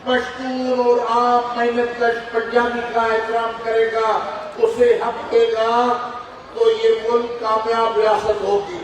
پشتون اور عام محنت کش پنجابی کا احترام کرے گا، اسے حق دے گا، تو یہ ملک کامیاب ریاست ہوگی۔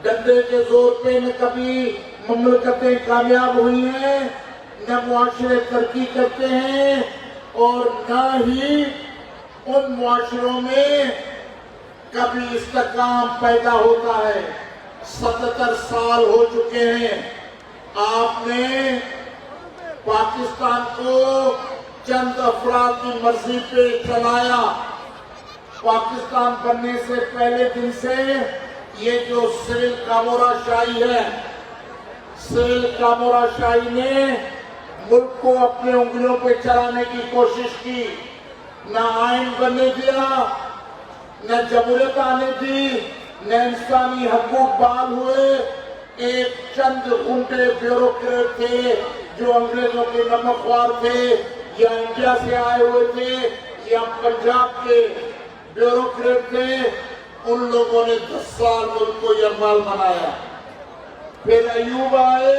ڈنڈے کے زور پہ نہ کبھی مملکتیں کامیاب ہوئی ہیں، نہ معاشرے ترقی کرتے ہیں، اور نہ ہی ان معاشروں میں کبھی استحکام پیدا ہوتا ہے۔ 77 سال ہو چکے ہیں، آپ نے پاکستان کو چند افراد کی مرضی پہ چلایا۔ پاکستان بننے سے پہلے دن سے یہ جو سول کامورا شاہی ہے، سول کامورا شاہی نے ملک کو اپنے انگلیوں پہ چلانے کی کوشش کی، نہ آئین بننے دیا، نہ جمہوریت آنے دی، نہ انسانی حقوق بحال ہوئے۔ ایک چند غنڈے بیوروکریٹ تھے جو انگریزوں کے نمک خوار تھے، یا انڈیا سے آئے ہوئے تھے، یا پنجاب کے بیوروکریٹ تھے، ان لوگوں نے 10 سال ملک کو یرغمال بنایا۔ پھر ایوب آئے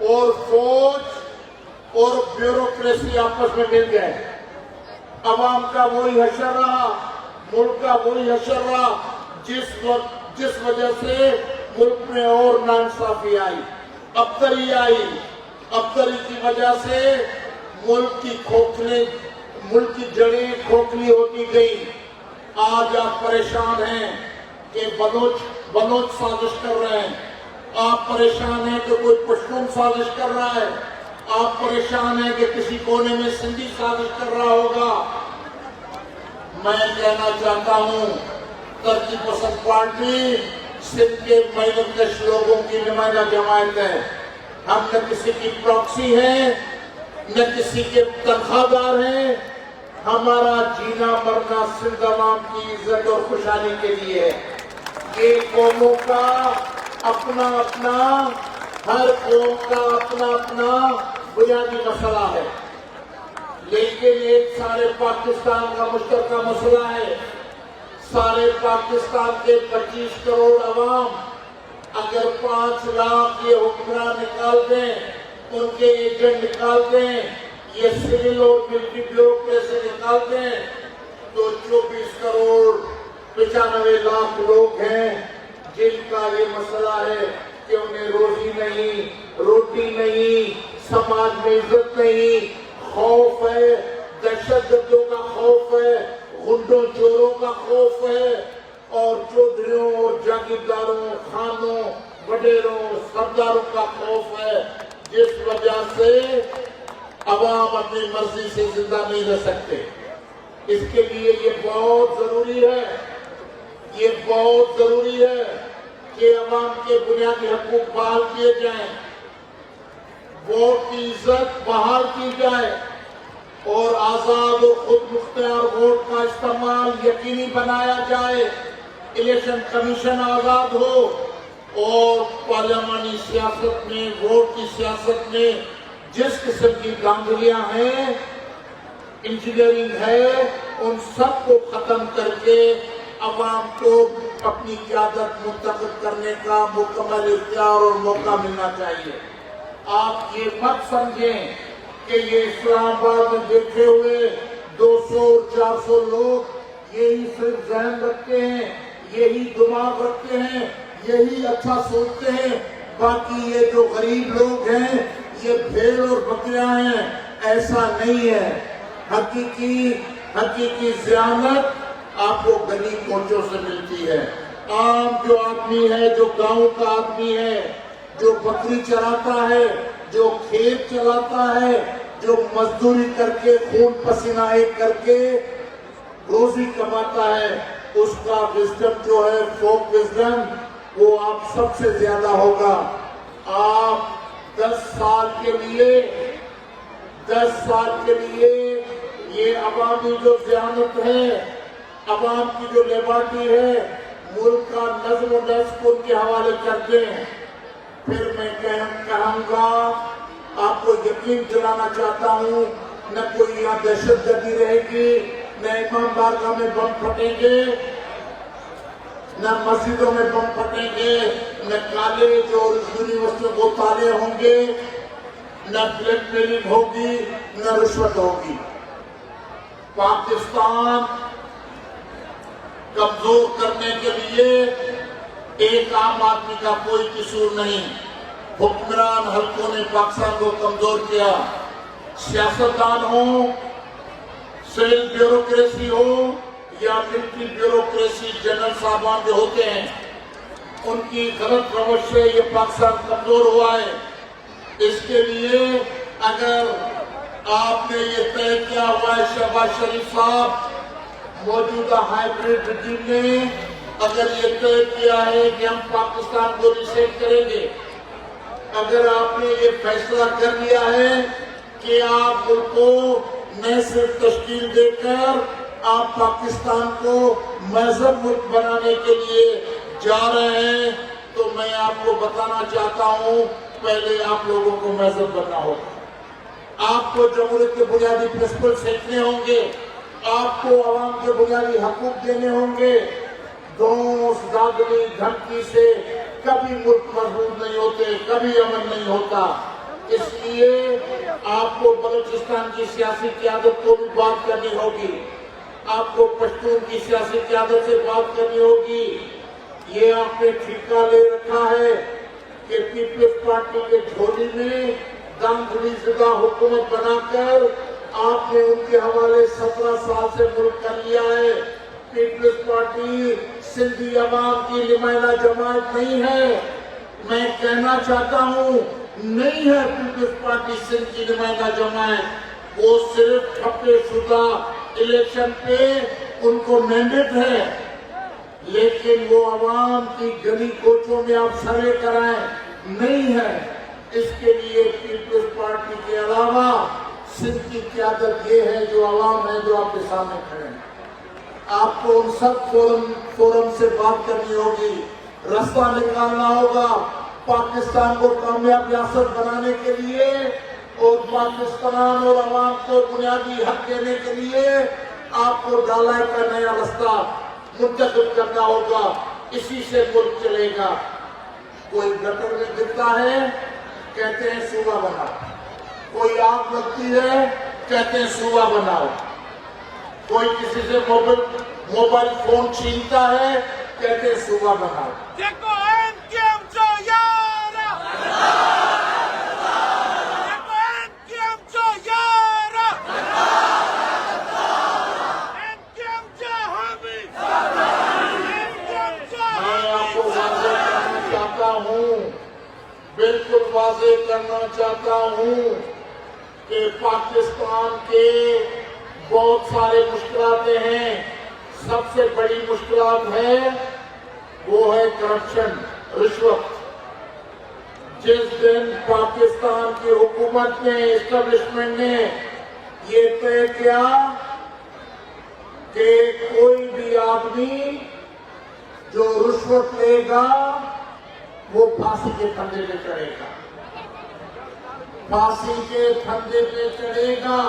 اور فوج اور بیوروکریسی آپس میں مل گئے، عوام کا وہی حشر رہا، ملک کا وہی حشر رہا، جس وجہ سے ملک میں اور ناانصافی آئی، ابتری آئی۔ ابتری کی وجہ سے ملک کی جڑیں کھوکھلی ہوتی گئی۔ آج آپ پریشان ہیں کہ بلوچ سازش کر رہے ہیں، آپ پریشان ہیں کہ کوئی پشتون سازش کر رہا ہے، آپ پریشان ہیں کہ کسی کونے میں سندھی سازش کر رہا ہوگا۔ میں کہنا چاہتا ہوں، ترقی پسند پارٹی سندھ کے محنت کش لوگوں کی نمائندہ جماعت ہے۔ ہم نہ کسی کی پراکسی ہیں، نہ کسی کے تنخواہ دار ہیں، ہمارا جینا مرنا سندھ عوام کی عزت اور خوشحالی کے لیے ہے۔ یہ قوموں کا اپنا اپنا، ہر قوم کا اپنا اپنا بنیادی مسئلہ ہے، لیکن ایک سارے پاکستان کا مشترکہ مسئلہ ہے۔ سارے پاکستان کے 25 کروڑ عوام اگر 5 لاکھ یہ حکمران نکال دیں، ان کے ایجنٹ نکال دیں، یہ سول اور ملٹری بیوروکریسی نکال دیں، تو 24 کروڑ 95 لاکھ لوگ ہیں جن کا یہ مسئلہ ہے کہ انہیں روزی نہیں، روٹی نہیں، سماج میں عزت نہیں، خوف ہے، دہشت گردوں کا خوف ہے، غنڈوں چوروں کا خوف ہے، اور چودھریوں اور جاگیرداروں، خانوں، وڈیروں، سرداروں کا خوف ہے، جس وجہ سے عوام اپنی مرضی سے زندہ نہیں رہ سکتے۔ اس کے لیے یہ بہت ضروری ہے، یہ بہت ضروری ہے کہ عوام کے بنیادی حقوق بحال کیے جائیں، ووٹ کی عزت بحال کی جائے، اور آزاد اور خود مختار ووٹ کا استعمال یقینی بنایا جائے، الیکشن کمیشن آزاد ہو، اور پارلیمانی سیاست میں، ووٹ کی سیاست میں جس قسم کی دھاندلیاں ہیں، انجینئرنگ ہے، ان سب کو ختم کر کے عوام کو اپنی قیادت منتخب کرنے کا مکمل اختیار اور موقع ملنا چاہیے۔ آپ یہ مت سمجھیں کہ یہ اسلام آباد میں دیکھے ہوئے 200 اور 400 لوگ یہی صرف ذہن رکھتے ہیں، یہی دماغ رکھتے ہیں، یہی اچھا سوچتے ہیں، باقی یہ جو غریب لوگ ہیں یہ بھیڑ اور بکریاں ہیں، ایسا نہیں ہے۔ حقیقی ذہانت آپ کو گلی کوچوں سے ملتی ہے۔ عام جو آدمی ہے، جو گاؤں کا آدمی ہے، جو بکری چراتا ہے، جو کھیت چلاتا ہے، جو مزدوری کر کے خون پسینہ ایک کر کے روزی کماتا ہے، اس کا وزڈم جو ہے، فوک وزڈم، وہ آپ سب سے زیادہ ہوگا۔ آپ 10 سال کے لیے یہ عوامی جو ذہانت ہے، عوام کی جو لیبارٹی ہے، ملک کا نظم و نسق ان کے حوالے کر دیں۔ پھر میں کہوں گا، آپ کو یقین دلانا چاہتا ہوں، نہ کوئی یہاں دہشت گردی رہے گی، نہ امام بارگاہ میں بم پھٹیں گے، نہ مسجدوں میں بم پھٹیں گے، نہ کالج اور یونیورسٹیوں کو تالے ہوں گے، نہ بلیک میلنگ ہوگی نہ رشوت ہوگی۔ پاکستان کمزور کرنے کے لیے ایک عام آدمی کا کوئی قصور نہیں، حکمران حلقوں نے پاکستان کو کمزور کیا۔ سیاستدان ہوں، سول بیوروکریسی ہو یا ملٹری بیوروکریسی، جنرل صاحبان جو ہوتے ہیں، ان کی غلط روش سے یہ پاکستان کمزور ہوا ہے۔ اس کے لیے اگر آپ نے یہ طے کیا ہوا ہے، شہباز شریف صاحب، موجودہ ہائیبریڈ رجیم نے اگر یہ طے کیا ہے کہ ہم پاکستان کو ریسیٹ کریں گے، اگر آپ نے یہ فیصلہ کر لیا ہے کہ آپ ملک کو نئے سے تشکیل دے کر آپ پاکستان کو مہذب ملک بنانے کے لیے جا رہے ہیں، تو میں آپ کو بتانا چاہتا ہوں، پہلے آپ لوگوں کو مہذب بننا ہوگا۔ آپ کو جمہوریت کے بنیادی پرنسپل سیکھنے ہوں گے، آپ کو عوام کے بنیادی حقوق دینے ہوں گے۔ دوست داغلی دھمکی سے کبھی ملک مضبوط نہیں ہوتے، کبھی امن نہیں ہوتا۔ اس لیے آپ کو بلوچستان کی سیاسی قیادت کو بھی بات کرنی ہوگی، آپ کو پشتون کی سیاسی قیادت سے بات کرنی ہوگی۔ یہ آپ نے ٹھیکہ لے رکھا ہے کہ پیپلز پارٹی کے جھولی میں دامدری زدہ حکومت بنا کر آپ نے ان کے حوالے 17 سال سے ملک کر لیا ہے۔ پیپلز پارٹی سندھی عوام کی نمائندہ جماعت نہیں ہے۔ میں کہنا چاہتا ہوں، نہیں ہے پیپلز پارٹی سندھ کی نمائندہ جماعت، وہ صرف ٹھپے شدہ الیکشن پہ ان کو مینڈیٹ ہے، لیکن وہ عوام کی گلی کوچوں میں آپ سروے کرائیں نہیں ہے۔ اس کے لیے پیپلز پارٹی کے علاوہ سندھ کی قیادت یہ ہے جو عوام ہے، جو آپ کے سامنے کھڑے ہیں۔ آپ کو ان سب فورم سے بات کرنی ہوگی، رستہ نکالنا ہوگا پاکستان کو کامیاب ریاست بنانے کے لیے، اور پاکستان اور عوام کو بنیادی حق دینے کے لیے آپ کو ڈھلائی کا نیا رستہ منتخب کرنا ہوگا۔ اسی سے ملک چلے گا۔ کوئی گٹر میں گرتا ہے، کہتے ہیں صوبہ بناؤ، کوئی آگ لگتی ہے، کہتے ہیں صوبہ بناؤ، کوئی کسی سے موبائل فون چھینتا ہے، کہتے ہیں صوبہ بناؤ۔ دیکھو این کے ایم جو یارا، دیکھو این کے ایم جو یارا، این کے ایم جو حامی، این کے ایم جو میں آپ کو واضح کرنا چاہتا ہوں، بالکل واضح کرنا چاہتا ہوں کہ پاکستان کے بہت سارے مشکلات ہیں۔ سب سے بڑی مشکلات ہے وہ ہے کرپشن، رشوت۔ جس دن پاکستان کی حکومت نے، اسٹیبلشمنٹ نے یہ طے کیا کہ کوئی بھی آدمی جو رشوت لے گا وہ پھانسی کے پھندے پہ چڑھے گا، پھانسی کے پھندے پہ چڑھے گا۔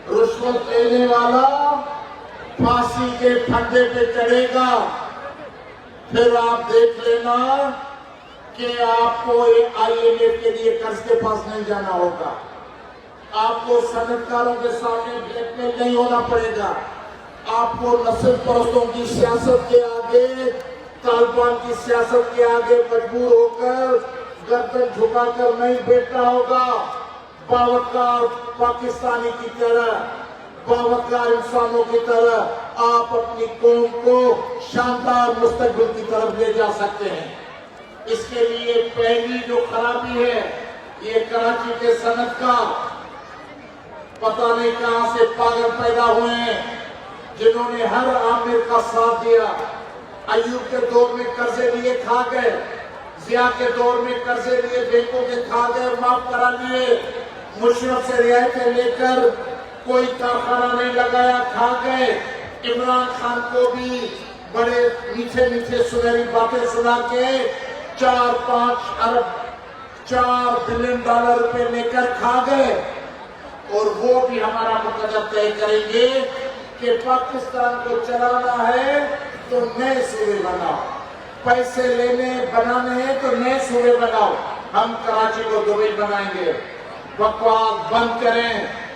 رشوت لینے والا پھانسی کے پھندے پہ چڑھے گا۔ پھر آپ دیکھ لینا کہ آپ کو IMF کے لیے قرض کے پاس نہیں جانا ہوگا، آپ کو صنعت کاروں کے سامنے بلیک میل نہیں ہونا پڑے گا، آپ کو نسل پرستوں کی سیاست کے آگے، طالبان کی سیاست کے آگے مجبور ہو کر گردن جھکا کر نہیں بیٹھنا ہوگا۔ باوقار پاکستانی کی طرح، باوقار انسانوں کی طرح آپ اپنی قوم کو شاندار مستقبل کی طرف لے جا سکتے ہیں۔ اس کے لیے پہلی جو خرابی ہے، یہ کراچی کے صنعت کا، پتہ نہیں کہاں سے پاگل پیدا ہوئے ہیں جنہوں نے ہر عامر کا ساتھ دیا۔ ایوب کے دور میں قرضے لیے کھا گئے، ضیاء کے دور میں قرضے لیے بینکوں کے کھا گئے، معاف کرا لیے، مشرف سے رعایتیں لے کر کوئی کارخانہ نہیں لگایا، کھا گئے۔ عمران خان کو بھی بڑے میٹھے میٹھے سنہری باتیں سنا کے 4 بلین ڈالر روپے لے کر کھا گئے، اور وہ بھی ہمارا مقدر طے کریں گے کہ پاکستان کو چلانا ہے تو نئے صوبے بناؤ، پیسے لینے بنانے ہیں تو نئے صوبے بناؤ۔ ہم کراچی کو دبئی بنائیں گے. بکواس بند کریں.